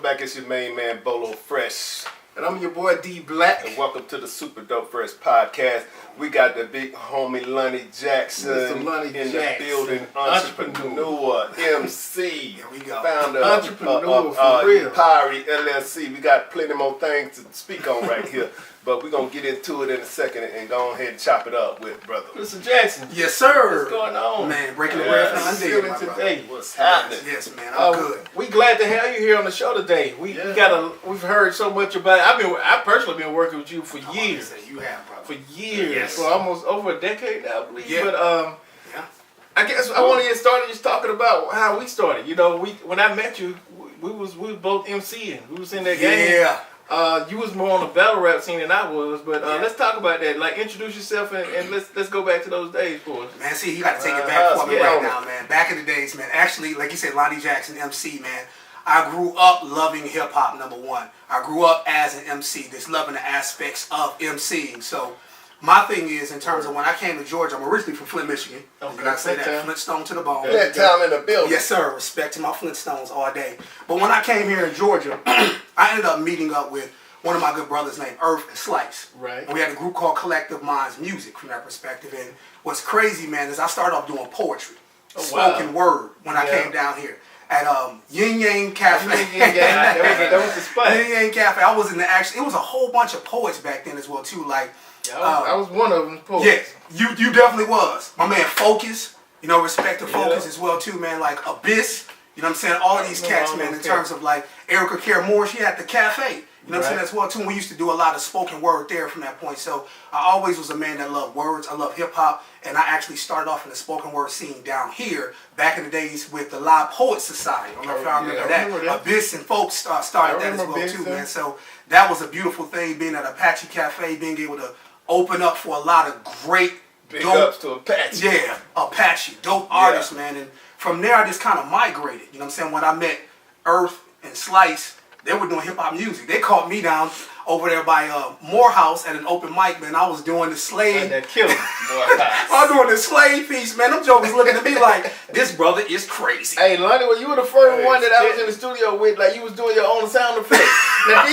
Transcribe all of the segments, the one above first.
back. It's your main man, Bolo Fresh. And I'm your boy, D Black. And welcome to the SupaDopeFresh Podcast. We got the big homie, Lonnie Jackson, in the building. Entrepreneur, MC. Here we go. Founder Entrepreneur, of for real. Upyri LLC. We got plenty more things to speak on right here. But we're going to get into it in a second and go ahead and chop it up with brother. Mr. Jackson. Yes, sir. What's going on? Man, breaking the bread from my day, my today. What's happening? Yes, man, I'm good. We glad to have you here on the show today. We've heard so much about it. I personally been working with you for years. You have, brother. For years. Yes. For almost over a decade now, I believe. Yeah. But Yeah. I guess I want to get started just talking about how we started. You know, when I met you, we was both MCing. We was in that game. Yeah. You was more on the battle rap scene than I was, but let's talk about that. Like, introduce yourself and let's go back to those days for us. Man, see, you got to take it back for me right now, man. Back in the days, man. Actually, like you said, Lonnie Jackson, MC, man. I grew up loving hip hop. Number one, I grew up as an MC, just loving the aspects of MCing. So, my thing is, in terms of when I came to Georgia, I'm originally from Flint, Michigan. Okay. You got to say that, Flintstone to the bone. That time in the building. Yes, sir. Respect to my Flintstones all day. But when I came here in Georgia, I ended up meeting up with one of my good brothers named Earth and Slice. Right. And we had a group called Collective Minds Music from that perspective. And what's crazy, man, is I started off doing poetry, spoken word, when I came down here at Yin Yang Cafe. That was the spot. Yin Yang Cafe. I was in the it was a whole bunch of poets back then as well, too. Like, I was one of them poets. Yeah, you definitely was. My man Focus, respect to Focus as well, too, man. Like Abyss, you know what I'm saying? All of these cats, man, in terms of like Erica Care Moore, she had the cafe. You know what I'm saying, as well, too. We used to do a lot of spoken word there from that point. So I always was a man that loved words. I love hip-hop. And I actually started off in the spoken word scene down here back in the days with the Live Poets Society. I don't know if y'all remember that. Abyss and folks started that as well, too, man. So that was a beautiful thing, being at Apache Cafe, being able to open up for a lot of great, Big ups to Apache. Yeah, Apache. Dope artists, man. And from there, I just kind of migrated. You know what I'm saying? When I met Earth and Slice, they were doing hip-hop music. They caught me down over there by Morehouse at an open mic, man. I was doing the slave. That killer. I was doing the slave piece, man. Them jokers looking at me like, this brother is crazy. Hey, Lonnie, well, you were the first one that I was in the studio with. Like, you was doing your own sound effects. Now,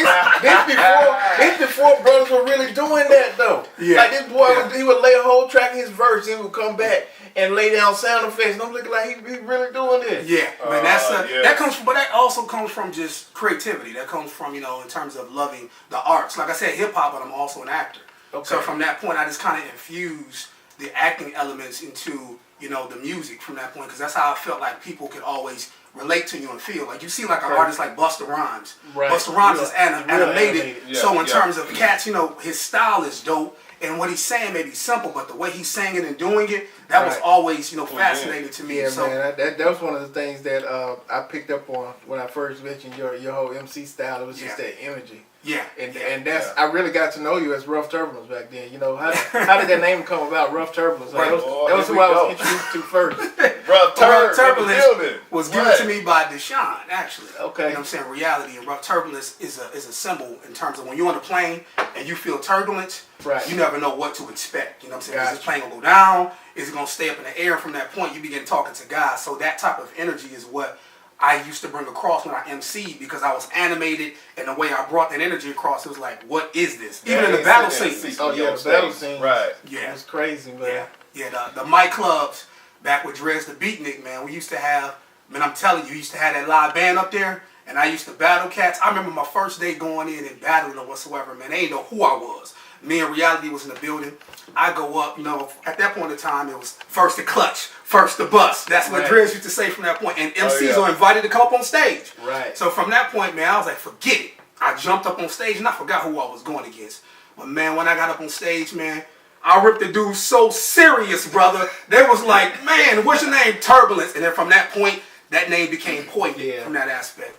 this before brothers were really doing that, though. Yeah. Like, this boy, he would lay a whole track of his verse, and he would come back and lay down sound effects. And I'm looking like he really doing this. Yeah, man, that comes from, but that also comes from just creativity. That comes from, in terms of loving the arts. Like I said, hip hop, but I'm also an actor. Okay. So from that point, I just kind of infused the acting elements into, the music from that point, because that's how I felt like people could always relate to you and feel. Like, you see like an artist like Busta Rhymes. Right. Busta Rhymes is animated. Yeah, so in terms of cats, his style is dope. And what he's saying may be simple, but the way he's saying it and doing it, that was always, fascinating to me. Yeah, so, man, that was one of the things that I picked up on when I first mentioned your whole MC style. It was just that energy. Yeah. And that's I really got to know you as Rough Turbulence back then. How did that name come about, Rough Turbulence? Like, that was who I was introduced to first. Rough Turbulence was given to me by Deshaun, actually. Okay. You know what I'm saying? Reality and Rough Turbulence is a symbol in terms of when you're on the plane and you feel turbulence, you never know what to expect. You know what I'm saying? Is this plane gonna go down? Is it gonna stay up in the air? From that point, you begin talking to God. So that type of energy is what I used to bring across when I MC'd, because I was animated, and the way I brought that energy across, it was like, what is this? Even in the battle scene. Oh yeah, the battle scene. Right. Yeah. It was crazy, man. Yeah, the mic clubs back with Drez the Beatnik, man, we used to have, I'm telling you, we used to have that live band up there, and I used to battle cats. I remember my first day going in and battling or whatsoever, man. They didn't know who I was. Me and Reality was in the building. I go up, at that point in time, it was first to clutch, first to bust. That's what Drez used to say from that point. And MCs are invited to come up on stage. Right. So from that point, man, I was like, forget it. I jumped up on stage and I forgot who I was going against. But man, when I got up on stage, man, I ripped the dude so serious, brother. They was like, man, what's your name? Turbulence. And then from that point, that name became poignant from that aspect.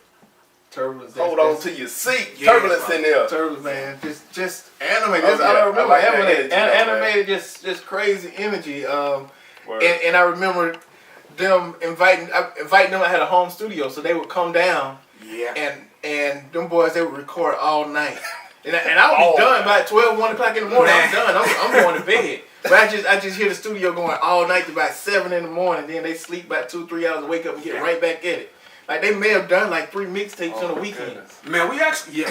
Turbulence. Hold on to your seat. Turbulence in there. Turbulence, man. Just animated. I don't remember animated. Just crazy energy. And I remember them inviting them. I had a home studio, so they would come down. Yeah. And them boys, they would record all night. And I would be done by 12, 1 o'clock in the morning. I'm done. I'm going to bed. But I just hear the studio going all night to about 7 in the morning. Then they sleep about 2, 3 hours and wake up and get right back at it. Like they may have done like 3 mixtapes on the weekend. Man, we actually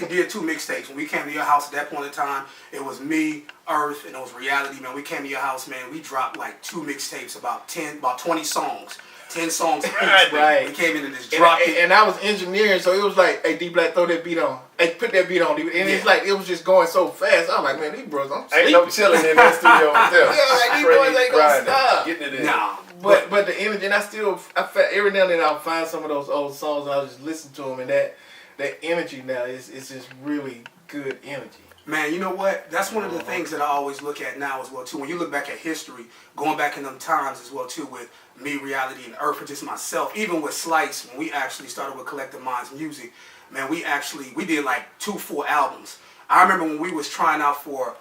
did 2 mixtapes. When we came to your house at that point in time, it was me, Earth, and it was Reality. Man, we came to your house, man. We dropped like 2 mixtapes, about 20 songs. 10 songs each. Right. We came in and just dropped it. And I was engineering, so it was like, hey, D-Black, throw that beat on. Hey, put that beat on. And it's like, it was just going so fast. I was like, man, these bros, I'm sleeping. Ain't no chilling in that studio with them. Yeah, like, these boys ain't gonna stop. Getting it in. Nah. But the energy, and every now and then I'll find some of those old songs and I'll just listen to them, and that energy now is just really good energy. Man, you know what? That's one of the things that I always look at now as well, too. When you look back at history, going back in them times as well, too, with me, Reality, and Earth, and just myself, even with Slice, when we actually started with Collective Minds Music, man, we did like 2 full albums. I remember when we was trying out for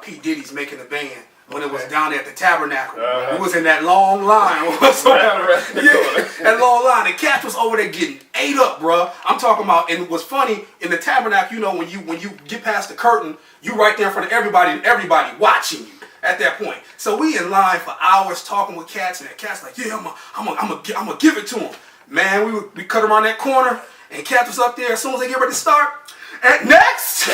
P. Diddy's Making a Band, when it was down at the Tabernacle. We was in that long line. That long line. And Cats was over there getting ate up, bruh. I'm talking about, and it was funny, in the Tabernacle, you know, when you get past the curtain, you right there in front of everybody, and everybody watching you at that point. So we in line for hours talking with Cats, and that Cat's like, yeah, I'm gonna give it to him. Man, we cut around that corner, and Cats was up there. As soon as they get ready to start, and next,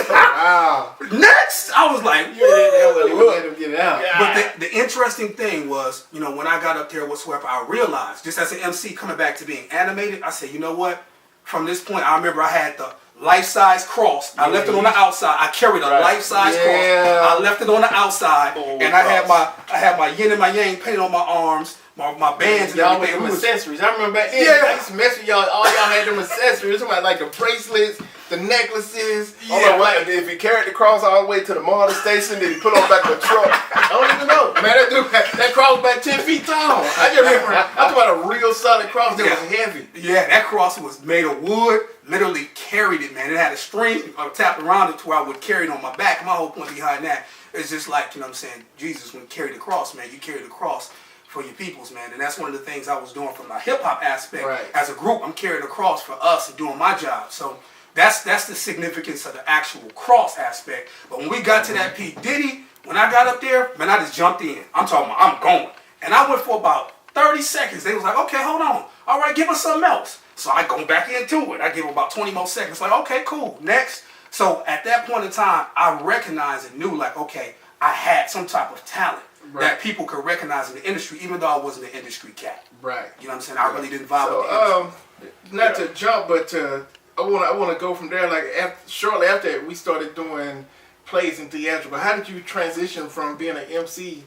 wow. Next, I was like, let him get it out. But the interesting thing was, you know, when I got up there whatsoever, I realized, just as an MC coming back to being animated, I said, you know what? From this point, I remember I had the life-size cross. I left it on the outside. I carried a life-size cross. I left it on the outside, and I had my yin and my yang painted on my arms. My bands and y'all everything. With them accessories. I remember back then, I used to mess with y'all. All y'all had them accessories. Somebody like the bracelets, the necklaces. Yeah, like, if he carried the cross all the way to the MARTA station, then he put on back the truck. I don't even know. Man, that cross was about 10 feet tall. I just remember, I'm talking about a real solid cross that was heavy. Yeah, that cross was made of wood. Literally carried it, man. It had a string tapped around it to where I would carry it on my back. My whole point behind that is just like, you know what I'm saying, Jesus, when you carry the cross, man, you carry the cross for your peoples, man. And that's one of the things I was doing from my hip-hop aspect. As a group, I'm carrying a cross for us and doing my job. So that's the significance of the actual cross aspect. But when we got to that P. Diddy, when I got up there, man, I just jumped in. I'm talking about, I'm going. And I went for about 30 seconds. They was like, okay, hold on. All right, give us something else. So I go back into it. I give them about 20 more seconds. Like, okay, cool, next. So at that point in time, I recognized and knew, like, okay, I had some type of talent. That people could recognize in the industry, even though I wasn't an industry cat. Right. You know what I'm saying? I really didn't vibe with the industry. Not to jump, but I want to go from there. Like shortly after that, we started doing plays and theatrical. How did you transition from being an MC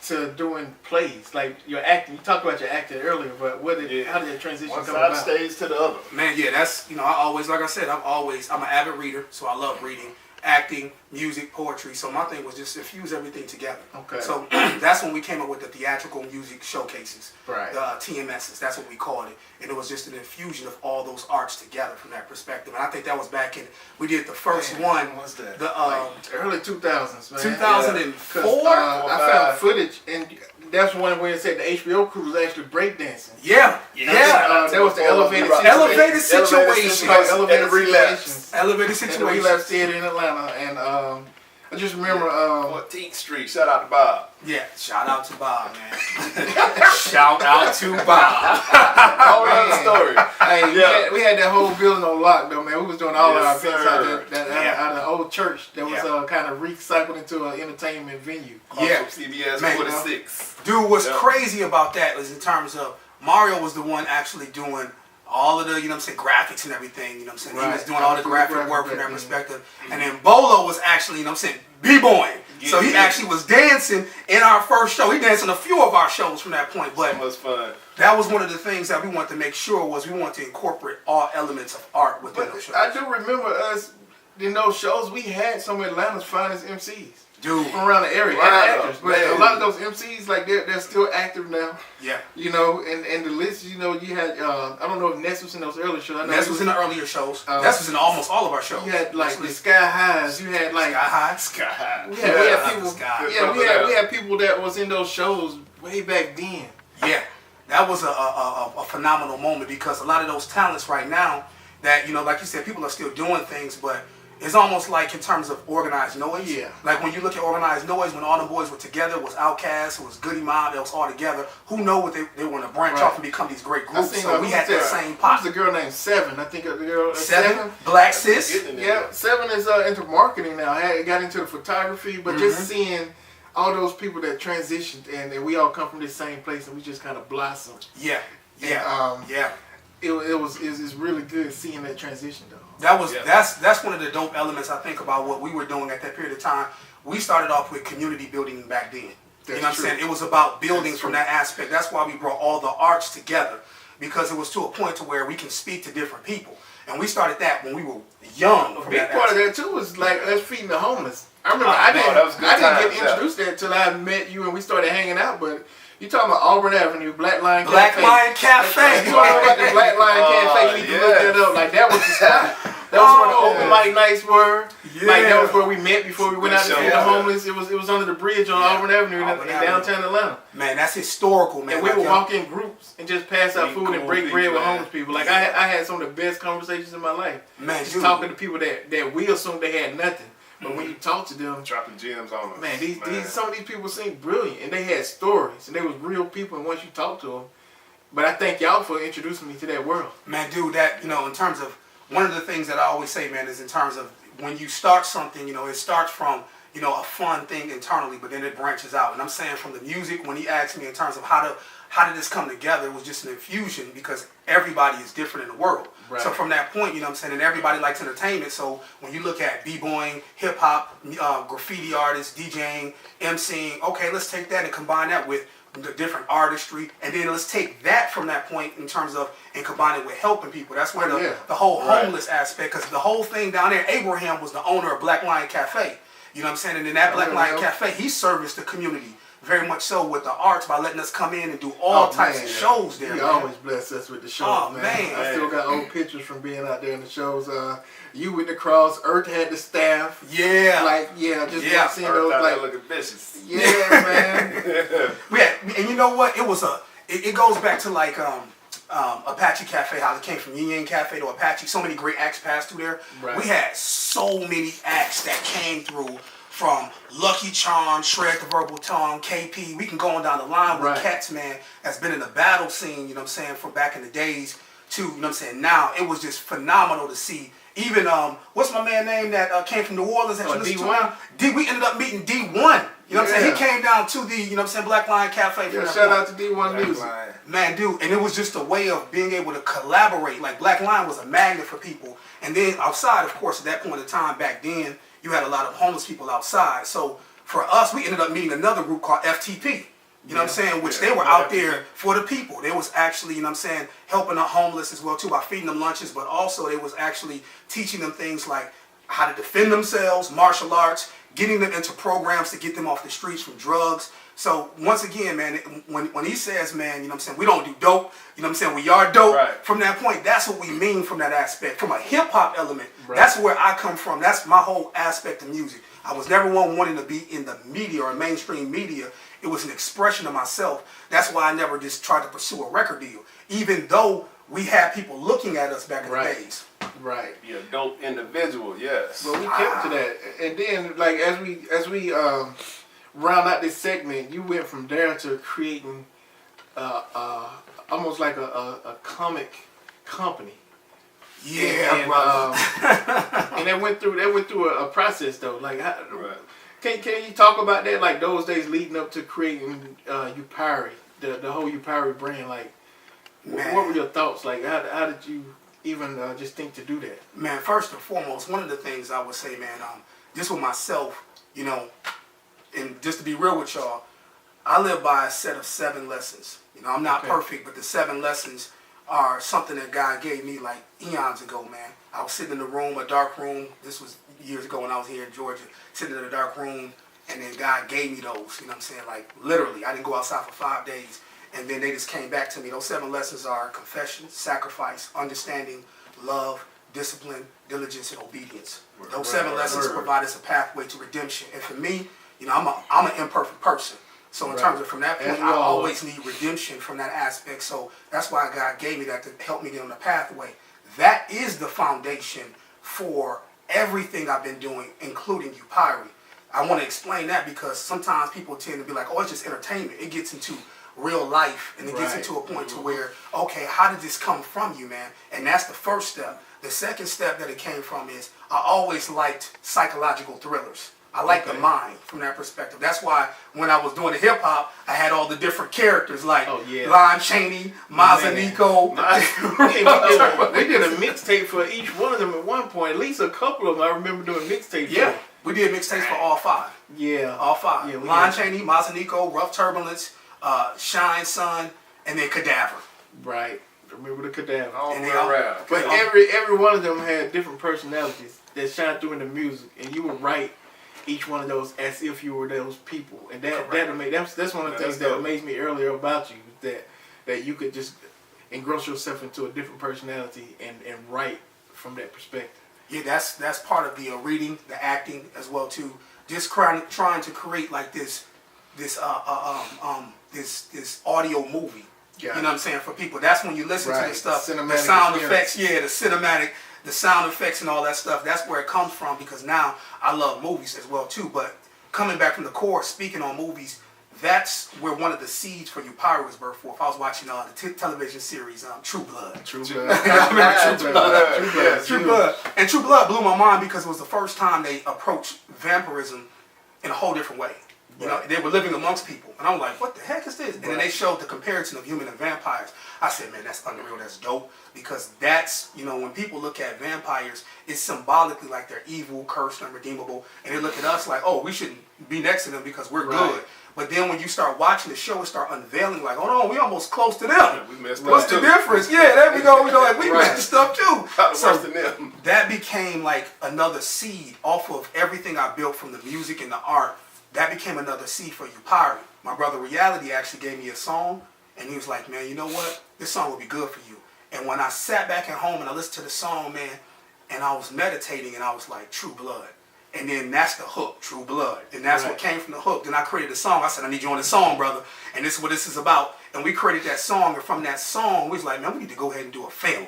to doing plays? Like your acting. You talked about your acting earlier, but how did that transition come about? One stage to the other. Man, yeah, that's, you know, I always, like I said, I'm an avid reader, so I love reading. Acting, music, poetry. So my thing was just infuse everything together. Okay. So that's when we came up with the theatrical music showcases. Right. The TMSs. That's what we called it. And it was just an infusion of all those arts together from that perspective. And I think that was back in, we did the first one. When was that? The early 2000s, man. 2004? I found footage, and that's one where it said the HBO crew was actually breakdancing. Yeah. That was the elevated situation. Elevated situation. Relapse Theater in Atlanta, and I just remember 14th Street. Shout out to Bob. Yeah, shout out to Bob, man. Shout out to Bob. Story. Hey, we had that whole building on lock, though, man. We was doing all of our events out of the old church that was kind of recycled into an entertainment venue. CBS 46. Dude, what's crazy about that was in terms of Mario was the one actually doing all of the, you know what I'm saying, graphics and everything, you know what I'm saying? He was doing all the graphic work from that perspective. And then Bolo was actually, you know what I'm saying, b-boying. So he actually was dancing in our first show. He danced in a few of our shows from that point. But that was fun. That was one of the things that we wanted to make sure was we wanted to incorporate all elements of art within those shows. I do remember us in those shows, we had some of Atlanta's finest MCs. Dude, from around the area, actors, but a lot of those MCs, like they're still active now. Yeah, you know, and the list, you know, you had I don't know if Ness was in those early shows. Ness was in the earlier shows. Ness was in almost all of our shows. You had like the Sky Highs. You had like Sky High. We had people. We had people that was in those shows way back then. Yeah, that was a phenomenal moment because a lot of those talents right now that, you know, like you said, people are still doing things, but It's almost like in terms of organized noise. Yeah. Like when you look at organized noise, when all the boys were together, it was Outkast, it was Goody Mob, it was all together. Who know what they want to branch off and become these great groups? So we had that same pop. There's a girl named Seven. I think a girl Seven. Black Sis. Yeah, Seven is into marketing now. Got into the photography, but just seeing all those people that transitioned and we all come from this same place and we just kind of blossomed. Yeah. It's really good seeing that transition though. That's one of the dope elements I think about what we were doing at that period of time. We started off with community building back then. You know what I'm saying? It was about building from that aspect. That's why we brought all the arts together, because it was to a point to where we can speak to different people. And we started that when we were young. A big part of that too was like us feeding the homeless. I remember I didn't get introduced to that until I met you and we started hanging out, but you talking about Auburn Avenue, Black Lion Cafe. You talking about the Black Lion Cafe, you need to look that up. Like that was the spot. That was where the open mic nights were. Yeah. Like that was where we met before we went out to feed the homeless. It was under the bridge on Auburn Avenue in downtown Atlanta. Man, that's historical, man. And we would walk in groups and just pass out food and break bread with homeless people. Like I had some of the best conversations in my life. Man, just talking to people that we assumed they had nothing. But when you talk to them, dropping gems on them. Man, some of these people seem brilliant, and they had stories, and they was real people. And once you talk to them, but I thank y'all for introducing me to that world. Man, dude, that in terms of one of the things that I always say, man, is in terms of when you start something, it starts from a fun thing internally, but then it branches out. And I'm saying from the music, when he asked me in terms of how did this come together, it was just an infusion because everybody is different in the world. Right. So from that point, and everybody likes entertainment. So when you look at b-boying, hip-hop, graffiti artists, DJing, MCing, okay, let's take that and combine that with the different artistry, and then let's take that from that point in terms of and combine it with helping people. That's where the whole homeless aspect, because the whole thing down there, Abraham was the owner of Black Lion Cafe. You know what I'm saying? And in that Black Lion Cafe, he serviced the community very much so with the arts by letting us come in and do all types of shows there. He always blessed us with the shows, man. I still got old pictures from being out there in the shows. You with the cross, Earth had the staff. Yeah. Just seeing those like looking vicious. Yeah, man. And you know what? It goes back to like Apache Cafe, how it came from Yin Yang Cafe to Apache. So many great acts passed through there. Right. We had so many acts that came through. From Lucky Charm, Shred the Verbal Tongue, KP, we can go on down the line with cats, man, that's been in the battle scene, from back in the days to, now. It was just phenomenal to see. Even, what's my man name that came from New Orleans? D1? We ended up meeting D1. You know what I'm saying? He came down to the, Black Lion Cafe. Shout out to D1 Music. Man, dude, and it was just a way of being able to collaborate. Like, Black Lion was a magnet for people. And then outside, of course, at that point in time, back then, you had a lot of homeless people outside. So for us, we ended up meeting another group called FTP. You know what I'm saying? Which they were out there for the people. They was actually, helping the homeless as well too by feeding them lunches, but also they was actually teaching them things like how to defend themselves, martial arts, getting them into programs to get them off the streets from drugs. So once again, man, when he says, man, we don't do dope, we are dope. Right. From that point, that's what we mean from that aspect. From a hip hop element, that's where I come from. That's my whole aspect of music. I was never one wanting to be in the media or mainstream media. It was an expression of myself. That's why I never just tried to pursue a record deal, even though we had people looking at us back in the days. Right. You're a dope individual, yes. But we kept to that, and then like as we round out this segment, you went from there to creating almost like a comic company. Yeah, and that went through a process though. Like, can you talk about that? Like those days leading up to creating Upyri, the whole Upyri brand. Like, what were your thoughts? Like, how did you even just think to do that? Man, first and foremost, one of the things I would say, man, just with myself, and just to be real with y'all, I live by a set of 7 lessons. I'm not perfect, but the 7 lessons are something that God gave me like eons ago, man. I was sitting in a dark room. This was years ago when I was here in Georgia, sitting in a dark room, and then God gave me those, like literally. I didn't go outside for 5 days, and then they just came back to me. Those 7 lessons are confession, sacrifice, understanding, love, discipline, diligence, and obedience. Those 7 lessons provide us a pathway to redemption. And for me, I'm an imperfect person. So in terms of from that point, I always need redemption from that aspect. So that's why God gave me that to help me get on the pathway. That is the foundation for everything I've been doing, including Upyri. I want to explain that because sometimes people tend to be like, oh, it's just entertainment. It gets into real life, and it gets into a point to where, okay, how did this come from you, man? And that's the first step. The second step that it came from is I always liked psychological thrillers. I like the mind from that perspective. That's why when I was doing the hip hop, I had all the different characters like Lon Chaney, Mazanico. We did a mixtape for each one of them at one point. At least a couple of them I remember doing mixtapes. Yeah, we did mixtapes for all five. Yeah, all five. Yeah, Lon Chaney, Mazanico, Rough Turbulence, Shine Sun, and then Cadaver. Right. Remember the Cadaver. But every one of them had different personalities that shine through in the music, and you would write each one of those as if you were those people, and that's one of the things that amazed me earlier about you, that you could just engross yourself into a different personality and write from that perspective. Yeah, that's part of the reading, the acting as well too. Just trying to create like this audio movie. You know what I'm saying, for people. That's when you listen to this stuff, the sound effects, the sound effects and all that stuff. That's where it comes from, because now I love movies as well too. But coming back from the core, speaking on movies, that's where one of the seeds for Upyri was birthed for. If I was watching the television series True Blood. True Blood. I remember True Blood. And True Blood blew my mind because it was the first time they approached vampirism in a whole different way. You know, they were living amongst people. And I'm like, what the heck is this? And then they showed the comparison of human and vampires. I said, man, that's unreal, that's dope. Because that's, you know, when people look at vampires, it's symbolically like they're evil, cursed, unredeemable. And they look at us like, oh, we shouldn't be next to them because we're good. But then when you start watching the show, it start unveiling like, oh no, we almost close to them. Yeah, we messed up. What's the difference? Yeah, there we go. We go like, we messed up too. So that became like another seed off of everything I built from the music and the art. That became another seed for Upyri. My brother Reality actually gave me a song, and he was like, man, you know what? This song will be good for you. And when I sat back at home and I listened to the song, man, and I was meditating, and I was like, True Blood. And then that's the hook, True Blood. And that's what came from the hook. Then I created a song. I said, I need you on the song, brother. And this is what this is about. And we created that song, and from that song, we was like, man, we need to go ahead and do a film.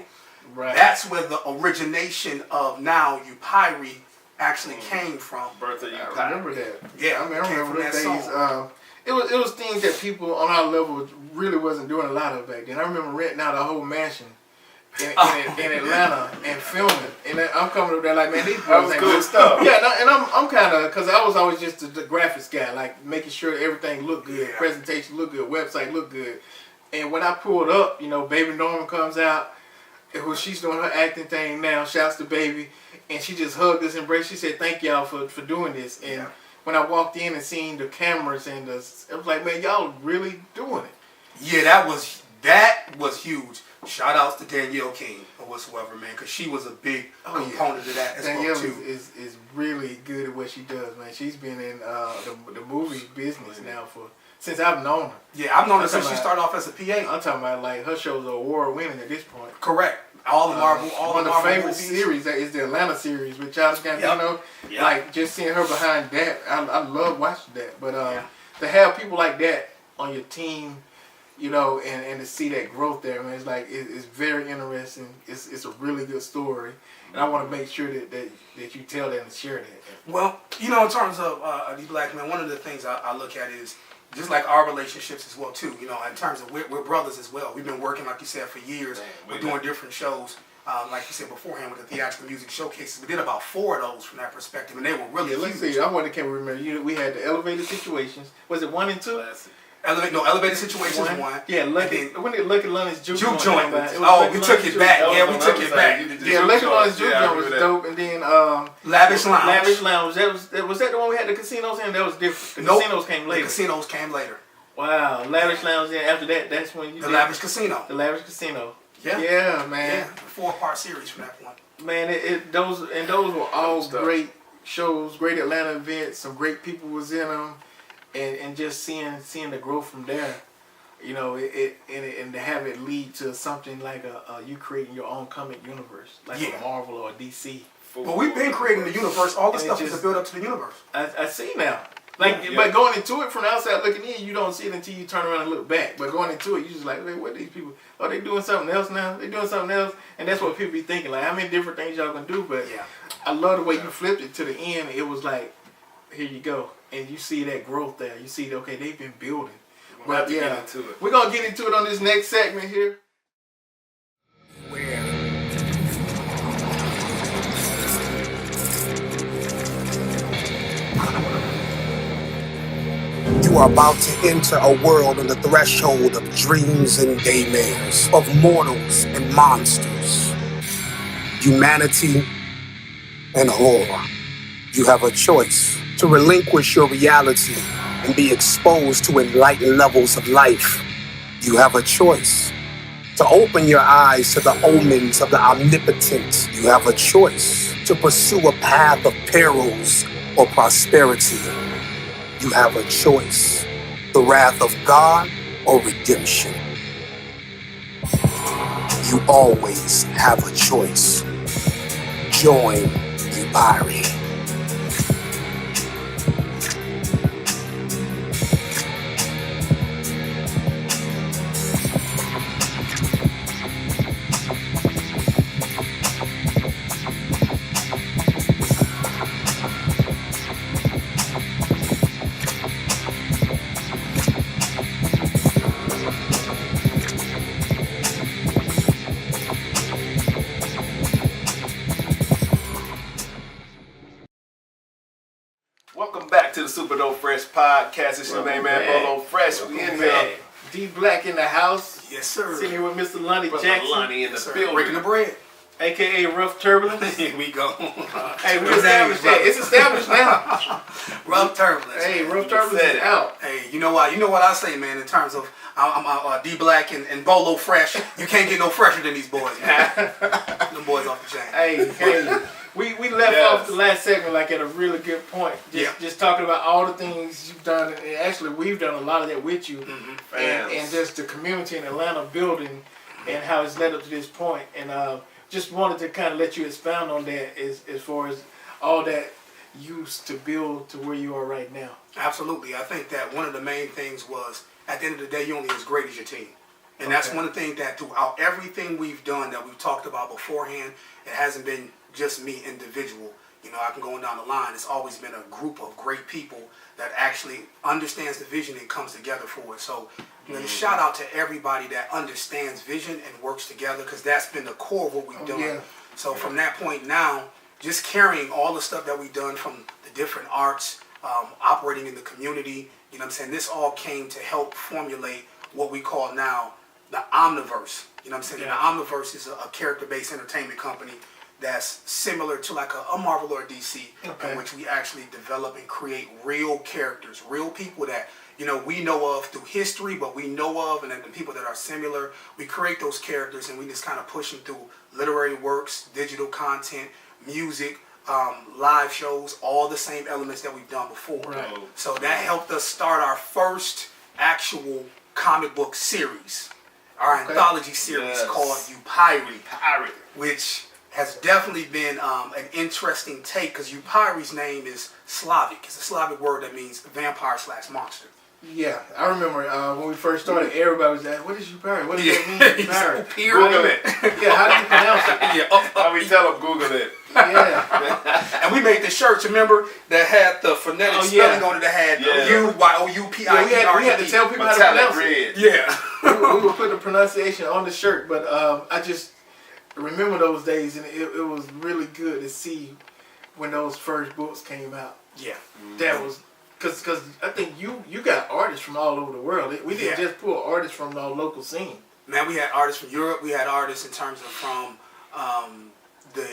Right. That's where the origination of now Upyri actually came from. Birth of Upyri. I remember that. Yeah, I remember those days. It was things that people on our level really wasn't doing a lot of back then. I remember renting out a whole mansion in Atlanta and filming. And I'm coming up there like, man, these was good stuff. Yeah, and I'm kind of, because I was always just the graphics guy, like making sure everything looked good, presentation looked good, website looked good. And when I pulled up, you know, Baby Norman comes out. She's doing her acting thing now. Shouts to Baby. And she just hugged us, embraced. She said, thank y'all for doing this. And when I walked in and seen the cameras and I was like, man, y'all really doing it. Yeah, that was huge. Shout outs to Danielle King or whatsoever, man, because she was a big component of that as Danielle well, too. is really good at what she does, man. She's been in the movie business now since I've known her. Yeah, I've known her since she started off as a PA. I'm talking about like her shows are award winning at this point. Correct. All the Marvel, one of the favorite series is the Atlanta series with Childish Gambino. Like just seeing her behind that, I love watching that. But to have people like that on your team, you know, and to see that growth there, man, it's like it's very interesting. It's a really good story, and I want to make sure that you tell that and share that. Well, you know, in terms of the black man, one of the things I look at is just like our relationships as well too. You know, in terms of we're brothers as well. We've been working, like you said, for years. We're doing different shows. Like you said beforehand with the theatrical music showcases, we did about 4 of those from that perspective, and they were really huge. Let's see. I can't remember. We had the Elevated Situations. Was it 1 and 2? Elevated Situations 1. Yeah, when they Lucky Lonnie's Juke Joint. We took it back. Yeah, we took it back. Yeah, Lucky Lonnie's Juke Joint was dope, and then Lavish Lounge. Lavish Lounge. Was that the one we had the casinos in? That was different. The casinos came later. The casinos came later. Wow, Lavish Lounge. Then after that, that's when you the Lavish Casino. The Lavish Casino. Yeah, man. Yeah, 4-part series from that point. Man, those were all great shows, great Atlanta events. Some great people was in them. And just seeing the growth from there, you know, and to have it lead to something like you creating your own comic universe, like a Marvel or a DC. But we've been creating the universe. All the stuff is to build up to the universe. I see now. But going into it from the outside looking in, you don't see it until you turn around and look back. But going into it, you just like, what are these people? Are they doing something else now? They doing something else, and that's what people be thinking. Like, how many different things y'all gonna do? But I love the way you flipped it to the end. It was like, here you go. And you see that growth there. You see, okay, they've been building. But yeah, we're going to get into it on this next segment here. You are about to enter a world on the threshold of dreams and daymares, of mortals and monsters, humanity and horror. You have a choice to relinquish your reality and be exposed to enlightened levels of life. You have a choice to open your eyes to the omens of the omnipotent. You have a choice to pursue a path of perils or prosperity. You have a choice, the wrath of God or redemption. You always have a choice. Join Upyri. Welcome back to the SupaDopeFresh Podcast. It's your main man, Bolo Fresh. We in here. D Black in the house. Yes, sir. Sitting here with Mr. Lonnie Jackson. Lonnie in the building. Breaking the bread. A.K.A. Rough Turbulence. Here we go. Hey, we established that. It's established now. Rough Turbulence. Hey, Rough Turbulence is out. Hey, you know what I say, man, in terms of I'm D Black and Bolo Fresh. You can't get no fresher than these boys, man. Them boys off the chain. Hey. We left off the last segment like at a really good point. Just talking about all the things you've done. And actually, we've done a lot of that with you. Mm-hmm. And just the community in Atlanta building and how it's led up to this point. And just wanted to kind of let you expound on that as far as all that used to build to where you are right now. Absolutely. I think that one of the main things was, at the end of the day, you're only as great as your team. And that's one thing that throughout everything we've done that we've talked about beforehand, it hasn't been just me individual. You know, I can go on down the line. It's always been a group of great people that actually understands the vision and comes together for it. So, shout out to everybody that understands vision and works together, because that's been the core of what we've done. Yeah. So from that point now, just carrying all the stuff that we've done from the different arts, operating in the community, you know what I'm saying? This all came to help formulate what we call now the Omniverse. You know what I'm saying? Yeah. The Omniverse is a character-based entertainment company that's similar to like a Marvel or a DC, in which we actually develop and create real characters, real people that, you know, we know of through history, but we know of, and then the people that are similar. We create those characters and we just kind of push them through literary works, digital content, music, live shows, all the same elements that we've done before. Right. So that helped us start our first actual comic book series, our anthology series called Upyri, which has definitely been an interesting take, because Upyri's name is Slavic. It's a Slavic word that means vampire/monster. Yeah, I remember when we first started, everybody was like, what is Upyri? What does that mean, Upyri? Google it. Yeah, how do you pronounce it? How we tell them, Google it. Yeah. And we made the shirts, remember, that had the phonetic spelling on it, that had UYOUPIERE. We had to tell people how to pronounce it. Yeah. we would put the pronunciation on the shirt, but I just remember those days, and it was really good to see when those first books came out. Yeah. That was... Because I think you got artists from all over the world. We didn't just pull artists from our local scene. Man, we had artists from Europe. We had artists in terms of from the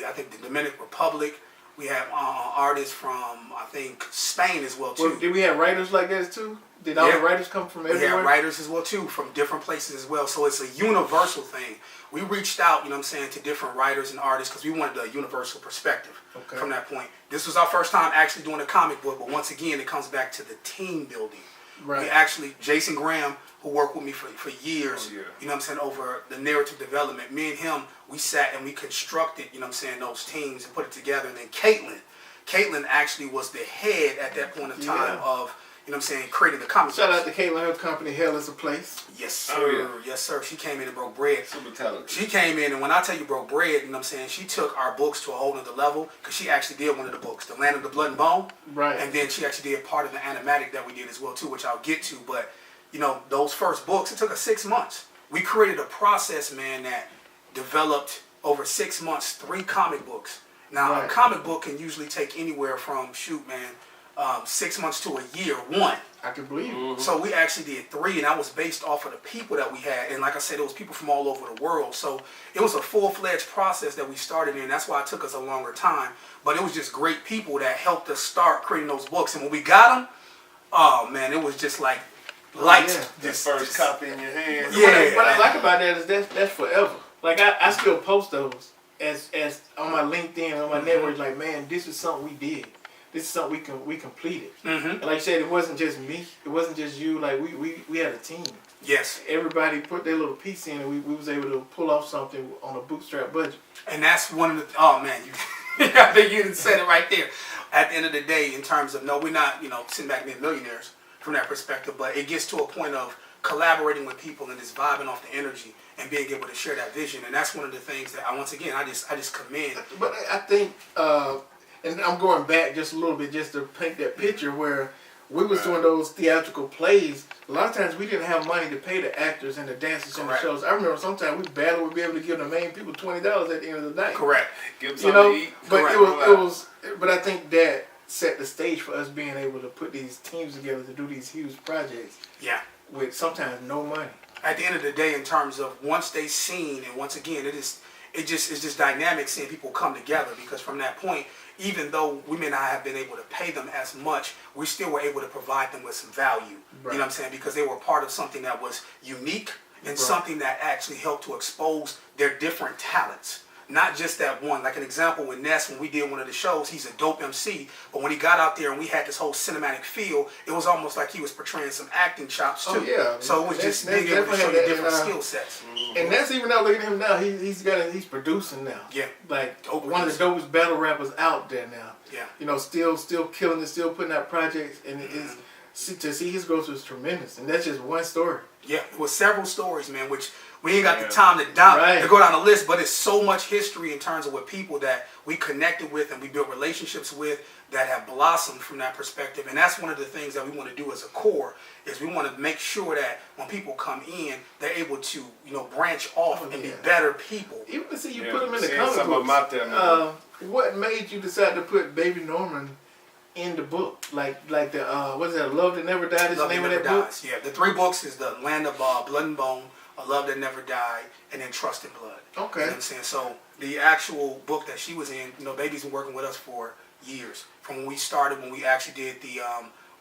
Dominican Republic. We had artists from, I think, Spain as well, too. Well, did we have writers like that, too? Did all the writers come from everywhere? We had writers as well, too, from different places as well. So it's a universal thing. We reached out, you know what I'm saying, to different writers and artists because we wanted a universal perspective from that point. This was our first time actually doing a comic book, but once again, it comes back to the team building. Right. We actually, Jason Graham, who worked with me for years, you know what I'm saying, over the narrative development, me and him, we sat and we constructed, you know what I'm saying, those teams and put it together. And then Caitlin actually was the head at that point of time of, you know what I'm saying, creating the comic Shout books. out to Caitlin, her company, Hell is a Place. Yes, sir. Oh, yeah. Yes, sir. She came in and broke bread. Super talented. She came in, and when I tell you broke bread, you know what I'm saying, she took our books to a whole nother level, because she actually did one of the books, The Land of the Blood and Bone. Right. And then she actually did part of the animatic that we did as well, too, which I'll get to. But, you know, those first books, it took us 6 months. We created a process, man, that developed over 6 months, 3 comic books. Now, a comic book can usually take anywhere from, 6 months to a year, one. I can believe it. Mm-hmm. So we actually did 3, and that was based off of the people that we had. And like I said, it was people from all over the world. So it was a full-fledged process that we started in. That's why it took us a longer time. But it was just great people that helped us start creating those books. And when we got them, oh, man, it was just like light. The first copy in your hand. Yeah. What I like about that is that's forever. Like, I still post those as on my LinkedIn, on my network, like, man, this is something we did. This is something we completed. Mm-hmm. And like you said, it wasn't just me. It wasn't just you. Like, we had a team. Yes. Everybody put their little piece in, and we was able to pull off something on a bootstrap budget. And that's one of the, oh, man, I think you said it right there. At the end of the day, in terms of, no, we're not, sitting back being millionaires from that perspective, but it gets to a point of collaborating with people and just vibing off the energy and being able to share that vision. And that's one of the things that I just commend. But I think, and I'm going back just a little bit just to paint that picture where we was doing those theatrical plays. A lot of times we didn't have money to pay the actors and the dancers in the shows. I remember sometimes we barely would be able to give the main people $20 at the end of the night. Correct. Give them something to eat. But it was. But I think that set the stage for us being able to put these teams together to do these huge projects. Yeah. With sometimes no money. At the end of the day, in terms of once they seen, and once again, it's just dynamic seeing people come together, because from that point, even though we may not have been able to pay them as much, we still were able to provide them with some value. Right. You know what I'm saying? Because they were part of something that was unique and something that actually helped to expose their different talents. Not just that one. Like an example with Ness, when we did one of the shows, he's a dope MC, but when he got out there and we had this whole cinematic feel, it was almost like he was portraying some acting chops too. Oh, yeah. So it was just being able to show you different skill sets. And that's even now, look at him now. He's producing now. Yeah. Like one of the dopest battle rappers out there now. Yeah. Still killing it, still putting out projects, and to see his growth was tremendous. And that's just one story. Yeah, it was several stories, man, which we ain't got the time to go down the list, but it's so much history in terms of what people that we connected with and we built relationships with that have blossomed from that perspective. And that's one of the things that we want to do as a core, is we want to make sure that when people come in, they're able to, branch off and be better people. Even to see you put them in the comic books. What made you decide to put Baby Norman in the book, like the what is that? Love That Never Died is the name of that book. Yeah, the 3 books is The Land of Blood and Bone, A Love That Never Died, and then Trust in Blood. Okay. You know what I'm saying? So the actual book that she was in, Baby's been working with us for years. From when we started, when we actually did the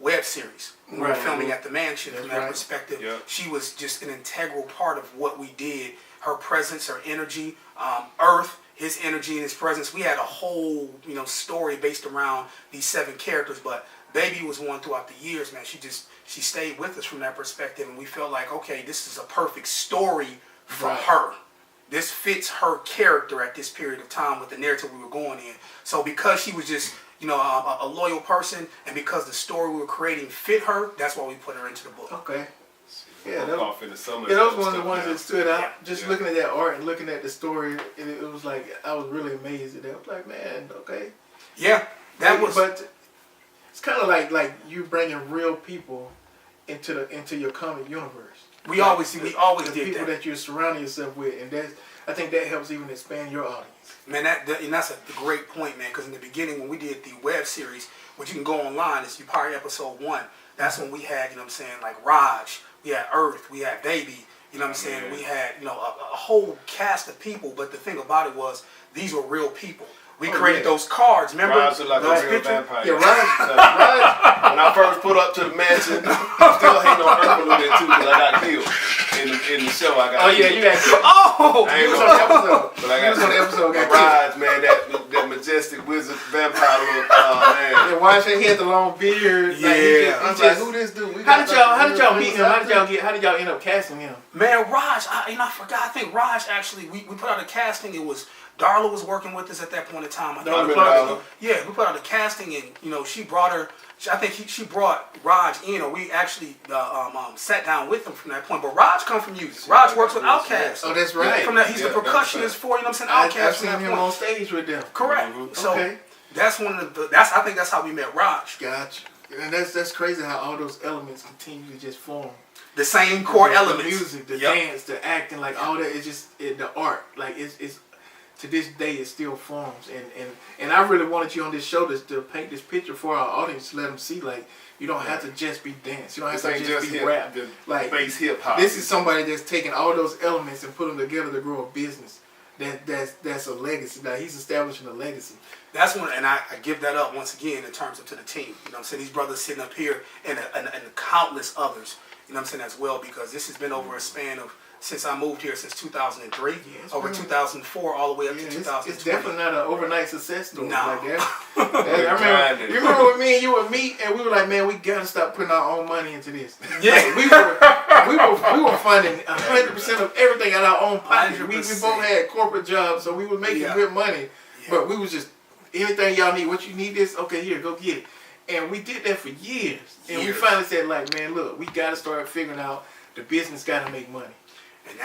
web series, when we were filming at the mansion. From that perspective, she was just an integral part of what we did. Her presence, her energy, Earth, his energy and his presence. We had a whole, story based around these 7 characters, but Baby was one throughout the years, man. She stayed with us from that perspective, and we felt like, okay, this is a perfect story for her. This fits her character at this period of time with the narrative we were going in. So because she was just, a loyal person, and because the story we were creating fit her, that's why we put her into the book. Okay. Yeah, that was one of the ones that stood out. Just looking at that art and looking at the story, it was like, I was really amazed at that. I was like, man, okay. Yeah, But it's kind of like you bringing real people into your comic universe. We always did people that you're surrounding yourself with, and I think that helps even expand your audience. Man, that's a great point, man. Because in the beginning, when we did the web series, which you can go online, it's Upyri episode 1. That's when we had, like Raj. We had Earth, we had Baby, we had, a whole cast of people, but the thing about it was, these were real people. We created those cards, remember? Raj looked like a real vampire. Yeah, Raj. When I first put up to the mansion, I'm still hating on Earth a little bit too, because I got killed. In the show, I got killed. Yeah, you got killed. Oh! I ain't on the episode. But I got on the episode, got Raj, man, that majestic wizard vampire look, man. Yeah, Raj, he had the long beard. Yeah. I'm like, who this dude? How did y'all meet him? How did y'all end up casting him? Man, Raj, I forgot. I think Raj actually, we put out a casting. It was Darla was working with us at that point in time. We put out the casting, and she brought her. I think she brought Raj in, or we actually sat down with him from that point. But Raj come from music. Raj works with Outkast. Oh, that's right. From that, he's the percussionist for Outkast. I've seen him on stage with them. Correct. Mm-hmm. So that's one of the. I think that's how we met Raj. Gotcha. And that's crazy how all those elements continue to just form. The same core elements. The music, the dance, the acting, like all that is just the art. Like it's to this day it still forms. And I really wanted you on this show to paint this picture for our audience, to let them see like you don't have to just be dance. You don't have to just be rap. Like bass hip hop. This is somebody that's taking all those elements and put them together to grow a business. That's a legacy. Now he's establishing a legacy. That's one, and I give that up once again in terms of to the team. You know what I'm saying? These brothers sitting up here and countless others. You know what I'm saying, as well, because this has been over a span of, since I moved here, since 2003, over 2004, all the way up to 2020. It's definitely not an overnight success story like that. You remember when me and you would meet, and we were like, man, we got to stop putting our own money into this. Yeah. Like, we were funding 100% of everything out of our own pocket. We both had corporate jobs, so we were making good money. Yeah. But we was just, anything y'all need, what you need this, okay, here, go get it. And we did that for years. And we finally said, like, man, look, we got to start figuring out the business got to make money. And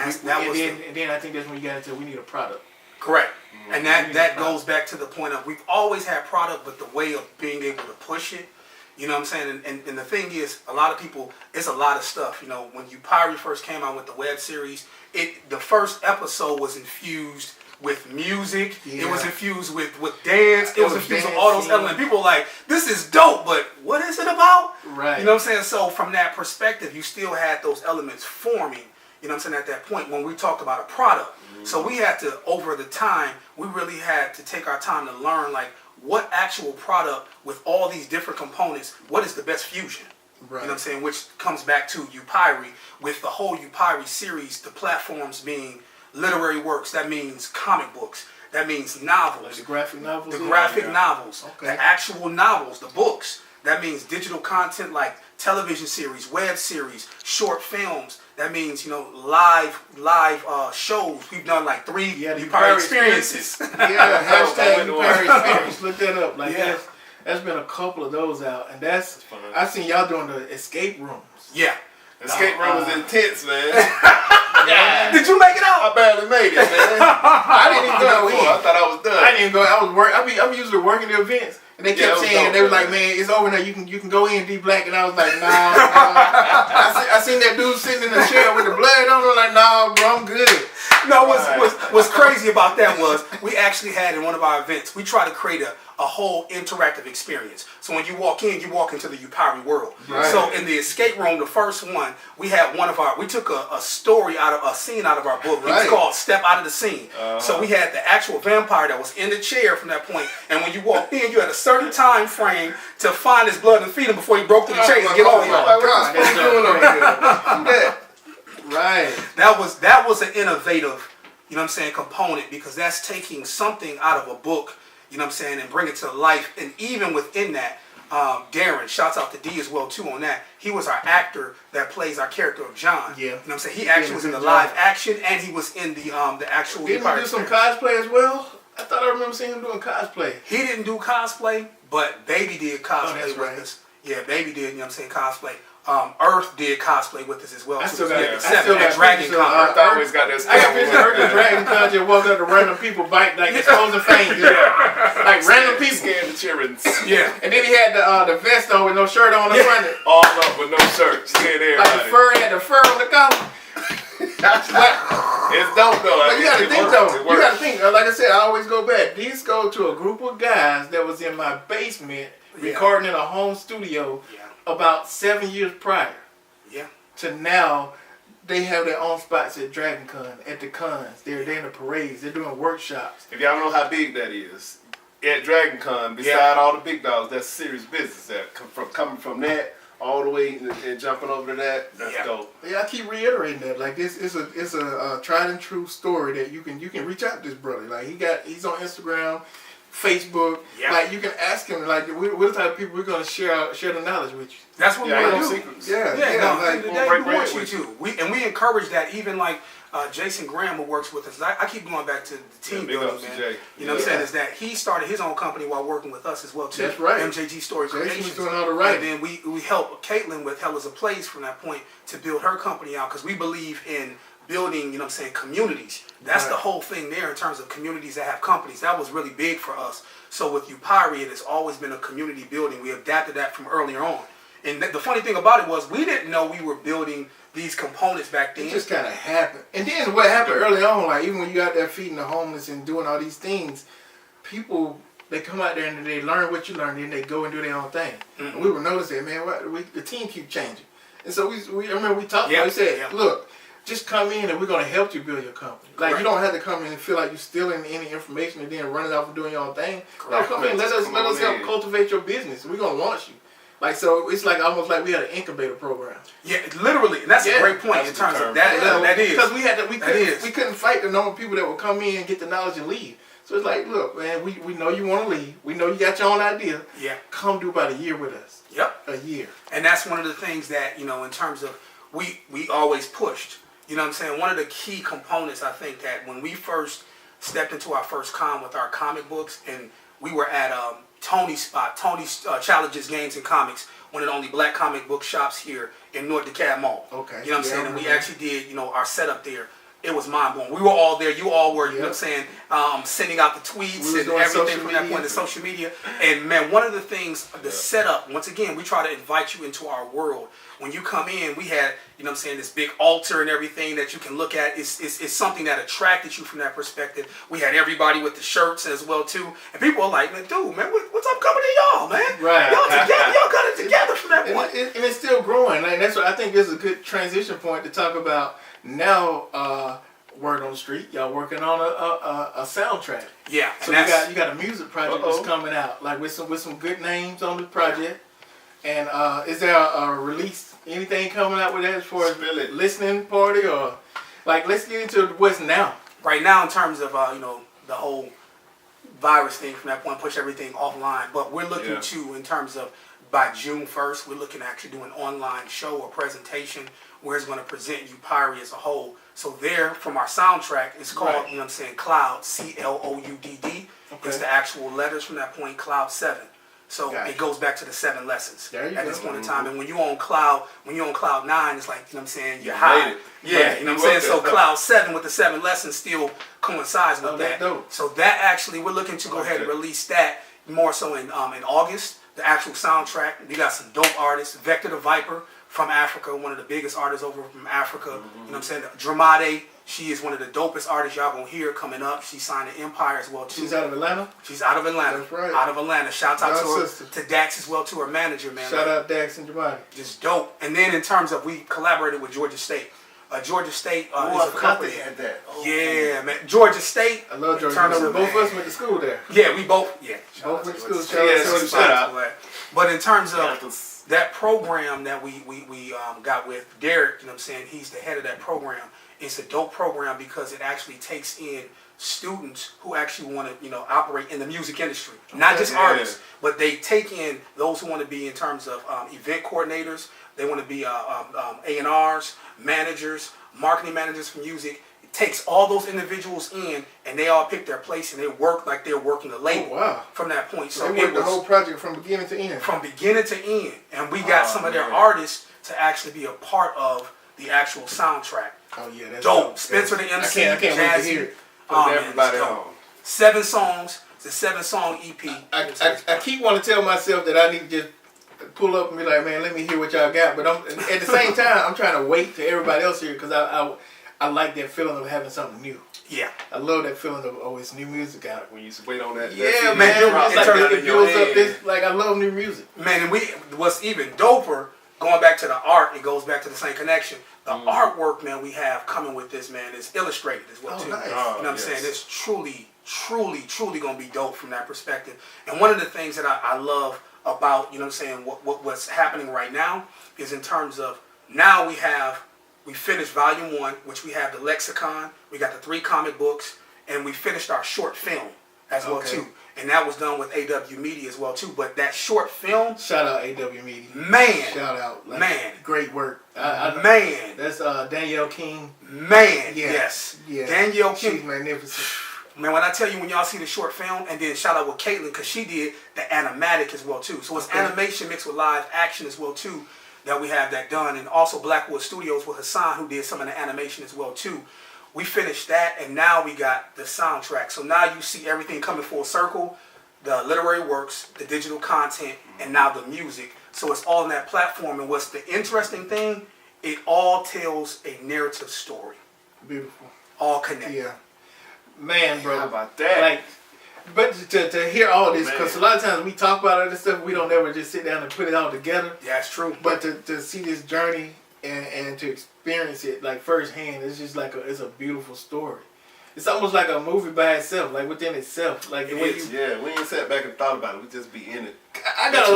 then I think that's when you got into we need a product. Correct. Mm-hmm. And that goes back to the point of we've always had product, but the way of being able to push it, you know what I'm saying? And the thing is, a lot of people, it's a lot of stuff. You know, when Upyri first came out with the web series, the first episode was infused with music, it was infused with dance, it was infused with all those elements. People were like, this is dope, but what is it about? Right. You know what I'm saying? So from that perspective, you still had those elements forming, you know what I'm saying, at that point when we talked about a product. Mm-hmm. So we had to, over the time, we really had to take our time to learn, like, what actual product with all these different components, what is the best fusion? Right. You know what I'm saying? Which comes back to Upyri, with the whole Upyri series, the platforms being literary works. That means comic books. That means novels. Like the graphic novels? The graphic novels. Okay. The actual novels, the books. That means digital content like television series, web series, short films. That means, live shows. We've done like 3 Upyri experiences. Hashtag Upyri experience. Look that up. Like that's been a couple of those out. And that's fun. I've seen y'all doing the escape rooms. Yeah. Escape room was intense, man. Did you make it out? I barely made it, man. I didn't even go in. I thought I was done. I didn't even go. I was working. I'm usually working the events, and they kept saying, they were like, "Man, it's over now. You can go in, D Black." And I was like, "Nah." I seen that dude sitting in the chair with the blood on. I'm like, "Nah, bro, I'm good." No, what's crazy about that was we actually had in one of our events, we try to create a whole interactive experience. So when you walk into the Upyri world. Right. So in the escape room, the first one, we had we took a scene out of our book. Right. It's called Step Out of the Scene. So we had the actual vampire that was in the chair from that point. And when you walked in, you had a certain time frame to find his blood and feed him before he broke through the chains and get over here. Right. That was an innovative, component, because that's taking something out of a book, and bring it to life. And even within that, Darren, shouts out to D as well too on that. He was our actor that plays our character of John. Yeah. He actually was in the live action, and he was in the actual. Didn't he do some cosplay as well? I thought I remember seeing him doing cosplay. He didn't do cosplay, but Baby did cosplay with us. Yeah, Baby did, cosplay. Earth did cosplay with us as well. I still got Dragon Con. Earth always got this. I got pictures of Earth at Dragon Con just walking up to random people bite like exposing fangs. Like random people. Scared the children. Yeah. And then he had the vest on with no shirt on the front. All up with no shirt. Scared everybody. Like had the fur on the collar. It's dope though. But you gotta think though. You gotta think. Like I said, I always go back. These go to a group of guys that was in my basement recording in a home studio. About 7 years prior to now, they have their own spots at Dragon Con, at the cons. They're in the parades. They're doing workshops. If y'all know how big that is, at Dragon Con, beside all the big dogs, that's serious business. That coming from that all the way and jumping over to that, that's dope. Yeah, I keep reiterating that. Like this is a tried and true story that you can reach out to this brother. Like he's on Instagram, Facebook. Like you can ask him. Like we're the type of people we're gonna share the knowledge with you. That's what we want to do. Secrets. We want you to. We encourage that. Even like Jason Graham, who works with us, I keep going back to the team building, man. Jay. You know what I'm saying? Is that he started his own company while working with us as well too. That's right. MJG Story Creations. Jason was doing all the right. And then we helped Caitlin with Hell is a Place from that point to build her company out because we believe in building, you know what I'm saying, communities. That's the whole thing there in terms of communities that have companies. That was really big for us. So with Upyri, it has always been a community building. We adapted that from earlier on. And the funny thing about it was we didn't know we were building these components back then. It just kind of happened. And then what happened early on, like even when you out there feeding the homeless and doing all these things, people, they come out there and they learn what you learned and they go and do their own thing. Mm-hmm. And we were noticing, man, the team keep changing. And so we I remember we talked about it. We said, look, just come in and we're going to help you build your company. Like you don't have to come in and feel like you're stealing any information and then running off and doing your own thing. No, come in. Let us help cultivate your business. We're going to launch you. Like, so it's like almost like we had an incubator program. Yeah, literally. And that's a great point in terms of that. That is. Because we couldn't fight the normal people that would come in and get the knowledge and leave. So it's like, look, man, we know you want to leave. We know you got your own idea. Yeah. Come do about a year with us. Yep. A year. And that's one of the things that, you know, in terms of we always pushed. You know what I'm saying? One of the key components, I think, that when we first stepped into our first con with our comic books, and we were at Tony's spot, Tony's Challenges Games and Comics, one of the only black comic book shops here in North DeKalb Mall. Okay. You know what I'm saying? And we actually did, you know, our setup there. It was mind-blowing. We were all there. You all were, you know what I'm saying, sending out the tweets and everything from that point to social media. And, man, one of the things, the setup, once again, we try to invite you into our world. When you come in, we had, you know what I'm saying, this big altar and everything that you can look at. It's something that attracted you from that perspective. We had everybody with the shirts as well, too. And people are like, man, dude, man, what's up coming to y'all, man? Right. Y'all together. Y'all got it together from that point. And it's still growing. Like, that's what I think is a good transition point to talk about now. Word on the street, y'all working on a soundtrack. Yeah. So you got a music project that's coming out, like with some good names on the project. And is there a release, anything coming out with that as far as listening party, or like let's get into what's now? Right now, in terms of you know, the whole virus thing from that point, push everything offline. But we're looking to, in terms of by June 1st, we're looking to actually do an online show or presentation where it's going to present Upyri as a whole. So there, from our soundtrack, it's called, you know what I'm saying, Cloud, CLOUDD. Okay. It's the actual letters from that point, Cloud 7. So it goes back to the 7 lessons at this point in time. And when you're on Cloud 9, it's like, you know what I'm saying, you're high. Yeah, you know what I'm saying? So Cloud 7 with the 7 lessons still coincides with that. So that actually, we're looking to go ahead and release that more so in August. The actual soundtrack. We got some dope artists. Vector the Viper from Africa, one of the biggest artists over from Africa. You know what I'm saying? Dramade, she is one of the dopest artists y'all gonna hear coming up. She signed to Empire as well too. She's out of Atlanta? She's out of Atlanta. That's right. Out of Atlanta. Shout out to her, to Dax as well, to her manager, man. Shout out Dax and Dramade. Just dope. And then in terms of, we collaborated with Georgia State. Georgia State is a company. Had that. Yeah, man. Georgia State. I love Georgia. Both of us went to school there. Yeah, we both. Yeah, both went to school. Shout out. But in terms of that program that we got with Derek, you know what I'm saying, he's the head of that program. It's a dope program because it actually takes in students who actually want to, you know, operate in the music industry. Not just artists, but they take in those who want to be in terms of event coordinators. They want to be A&Rs, managers, marketing managers for music. It takes all those individuals in, and they all pick their place, and they work like they're working the label from that point. So they work the whole project from beginning to end. From beginning to end. And we got some of their artists to actually be a part of the actual soundtrack. Oh yeah, that's dope. Spencer the MC, I can't wait to hear it. Everybody on. 7 songs. It's a 7-song EP. I keep wanting to tell myself that I need to just pull up and be like, man, let me hear what y'all got. But at the same time, I'm trying to wait till everybody else here because I like that feeling of having something new. Yeah. I love that feeling of, it's new music out. When you wait on that. Yeah, man. It's like it builds up this, like, I love new music. Man, and what's even doper, going back to the art, it goes back to the same connection. The artwork, man, we have coming with this, man, is illustrated as well, too. Nice. You know what I'm saying? It's truly going to be dope from that perspective. And one of the things that I love about, you know what I'm saying, what's happening right now is in terms of, now we finished volume 1, which we have the lexicon, we got the 3 comic books, and we finished our short film as well too. and that was done with AW Media as well too. But that short film, shout out AW Media, man, shout out, like, man, great work, man. That's Danielle King, man, yes, Danielle King, she's magnificent. Man, when I tell you, when y'all see the short film, and then shout out with Caitlin, because she did the animatic as well too. So it's animation mixed with live action as well too, that we have that done. And also Blackwood Studios with Hassan, who did some of the animation as well too. We finished that, and now we got the soundtrack. So now you see everything coming full circle, the literary works, the digital content, and now the music. So it's all on that platform. And what's the interesting thing, it all tells a narrative story. Beautiful. All connected. Yeah. Man, bro. How about that? Like, but to hear all this, because a lot of times we talk about all this stuff, we don't ever just sit down and put it all together. Yeah, it's true. But to see this journey and to experience it like firsthand, it's just like it's a beautiful story. It's almost like a movie by itself, like within itself. Like the way we ain't sat back and thought about it. We just be in it. I know a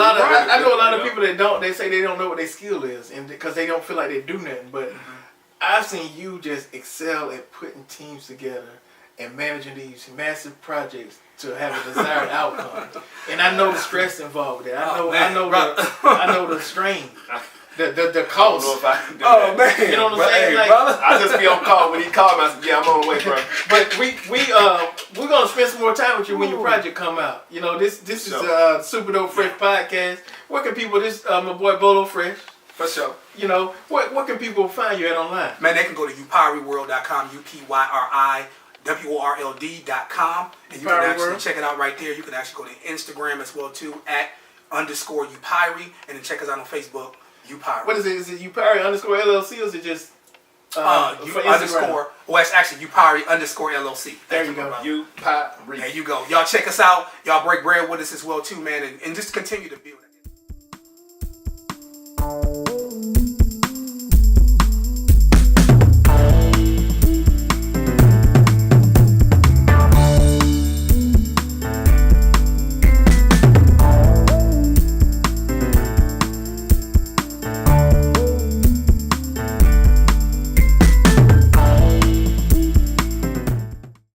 lot of people that don't. They say they don't know what their skill is, and because they don't feel like they do nothing. But I've seen you just excel at putting teams together and managing these massive projects to have a desired outcome. And I know the stress involved with that. I know the strain, the cost. I don't know if I can do that. Man, you know what I'm saying? Like, I just be on call when he called me. I said, "Yeah, I'm on the way, bro." But we're gonna spend some more time with you when your project come out. You know, this is SupaDopeFresh Podcast. Where can people? My boy Bolo Fresh. For sure. You know, what can people find you at online? Man, they can go to upyriworld.com, UPYRIWORLD.com, and you can actually check it out right there. You can actually go to Instagram as well too, @_Upyri, and then check us out on Facebook, Upyri. What is it? Is it Upyri _ LLC, or is it just underscore? Well, it's actually Upyri _ LLC. There you go. Upyri. There you go. Y'all check us out. Y'all break bread with us as well too, man, and just continue to build.